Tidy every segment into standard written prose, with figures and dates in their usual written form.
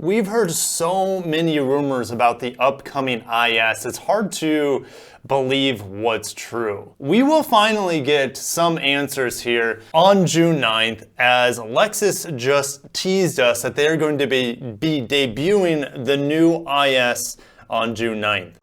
We've heard so many rumors about the upcoming IS, it's hard to believe what's true. We will finally get some answers here on June 9th as Lexus just teased us that they're going to be debuting the new IS on June 9th.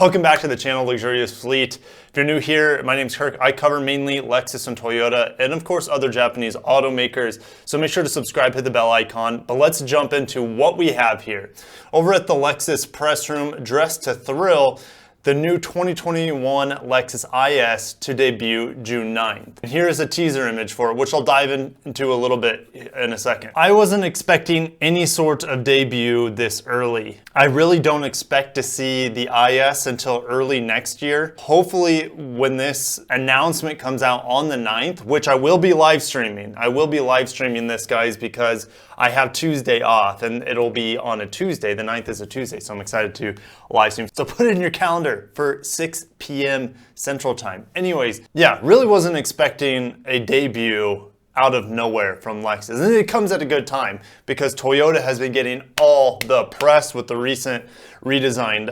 Welcome back to the channel, Luxurious Fleet. If you're new here, my name's Kirk. I cover mainly Lexus and Toyota, and of course other Japanese automakers. So make sure to subscribe, hit the bell icon. But let's jump into what we have here. Over at the Lexus press room, dressed to thrill, the new 2021 Lexus IS to debut June 9th. And here is a teaser image for it, which I'll dive into a little bit in a second. I wasn't expecting any sort of debut this early. I really don't expect to see the IS until early next year. Hopefully when this announcement comes out on the 9th, which I will be live streaming. I will be live streaming this, guys, because I have Tuesday off and it'll be on a Tuesday. The 9th is a Tuesday, so I'm excited to live stream. So put it in your calendar for 6 p.m. Central Time. Anyways, yeah, really wasn't expecting a debut out of nowhere from Lexus. And it comes at a good time because Toyota has been getting all the press with the recent redesigned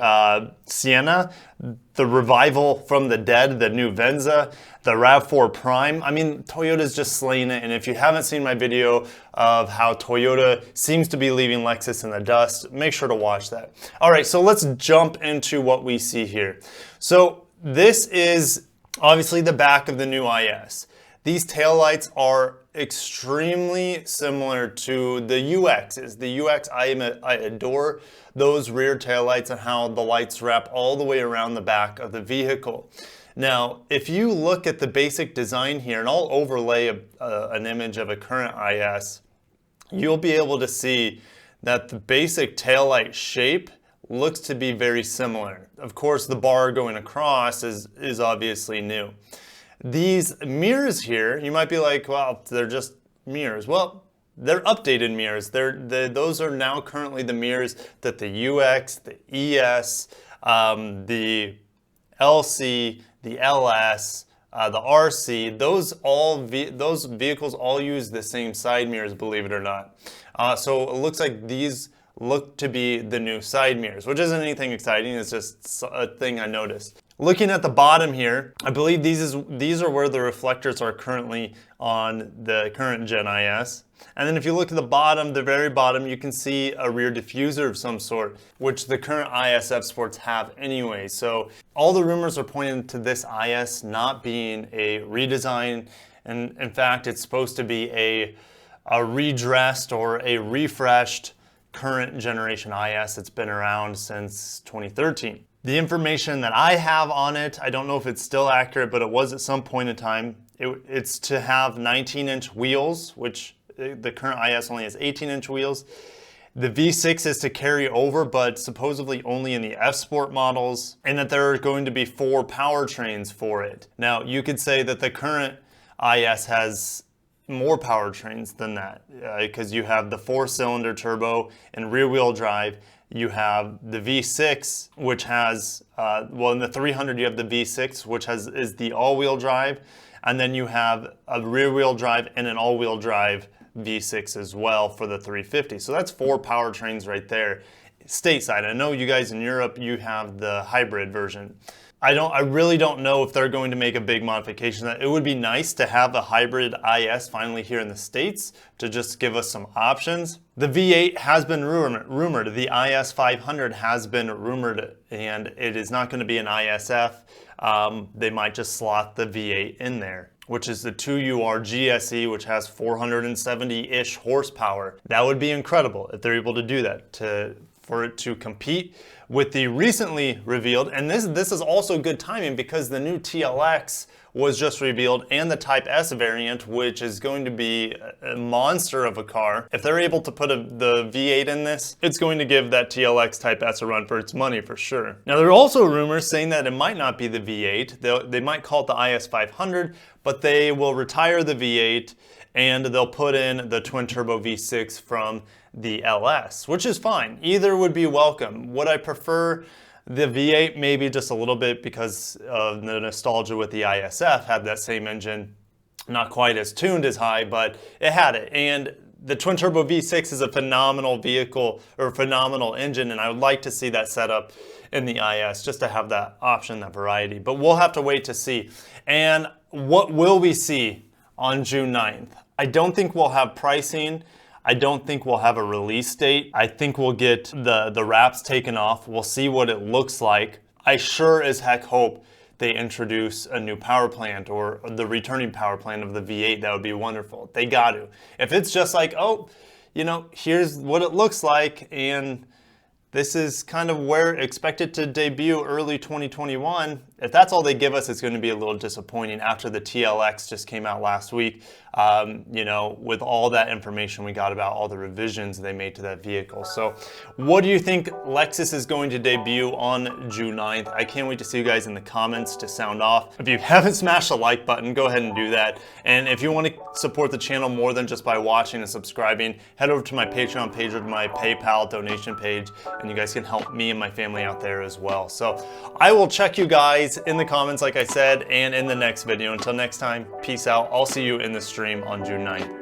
Sienna, the revival from the dead, the new Venza, the RAV4 Prime. I mean, Toyota's just slaying it. And if you haven't seen my video of how Toyota seems to be leaving Lexus in the dust, make sure to watch that. All right, so let's jump into what we see here. So this is obviously the back of the new IS. These taillights are extremely similar to the UXs. The UX, I adore those rear taillights and how the lights wrap all the way around the back of the vehicle. Now, if you look at the basic design here, and I'll overlay an image of a current IS, you'll be able to see that the basic taillight shape looks to be very similar. Of course, the bar going across is obviously new. These mirrors here, you might be like, well, they're just mirrors. Well, they're updated mirrors. Those are now currently the mirrors that the UX, the ES, the LC, the LS, the RC, those vehicles all use the same side mirrors, believe it or not. So it looks like these look to be the new side mirrors, which isn't anything exciting. It's just a thing I noticed. Looking at the bottom here, I believe these are where the reflectors are currently on the current Gen IS. And then if you look at the bottom, the very bottom, you can see a rear diffuser of some sort, which the current ISF Sports have anyway. So all the rumors are pointing to this IS not being a redesign. And in fact, it's supposed to be a redressed or a refreshed current generation IS that's been around since 2013. The information that I have on it, I don't know if it's still accurate, but it was at some point in time. It's to have 19-inch wheels, which the current IS only has 18-inch wheels. The V6 is to carry over, but supposedly only in the F-Sport models, and that there are going to be 4 powertrains for it. Now, you could say that the current IS has more powertrains than that because you have the 4-cylinder turbo and rear-wheel drive. You have the V6, which has, well, in the 300 you have the V6, which is the all-wheel drive, and then you have a rear-wheel drive and an all-wheel drive V6 as well for the 350. So that's 4 powertrains right there, stateside. I know you guys in Europe, you have the hybrid version. I really don't know if they're going to make a big modification. It would be nice to have a hybrid IS finally here in the States to just give us some options. The V8 has been rumored. The IS 500 has been rumored, and it is not going to be an ISF. They might just slot the V8 in there, which is the 2UR GSE, which has 470-ish horsepower. That would be incredible if they're able to do that, for it to compete with the recently revealed, and this is also good timing because the new TLX was just revealed and the Type S variant, which is going to be a monster of a car. If they're able to put the V8 in this, it's going to give that TLX Type S a run for its money for sure. Now there are also rumors saying that it might not be the V8. They might call it the IS 500, but they will retire the V8 and they'll put in the twin turbo V6 from the LS, which is fine. Either would be welcome. Would I prefer the V8? Maybe just a little bit because of the nostalgia with the ISF, had that same engine. Not quite as tuned as high, but it had it. And the twin turbo V6 is a phenomenal vehicle, or phenomenal engine, and I would like to see that set up in the IS just to have that option, that variety. But we'll have to wait to see. And what will we see on June 9th? I don't think we'll have pricing. I don't think we'll have a release date. I think we'll get the wraps taken off. We'll see what it looks like. I sure as heck hope they introduce a new power plant or the returning power plant of the V8. That would be wonderful. They got to. If it's just like, oh, you know, here's what it looks like, and this is kind of where expected to debut early 2021. If that's all they give us, it's going to be a little disappointing after the TLX just came out last week. You know, with all that information we got about all the revisions they made to that vehicle. So what do you think Lexus is going to debut on June 9th? I can't wait to see you guys in the comments to sound off. If you haven't smashed the like button, go ahead and do that. And if you want to support the channel more than just by watching and subscribing, head over to my Patreon page or to my PayPal donation page, and you guys can help me and my family out there as well. So I will check you guys in the comments, like I said, and in the next video. Until next time, peace out. I'll see you in the stream on June 9th.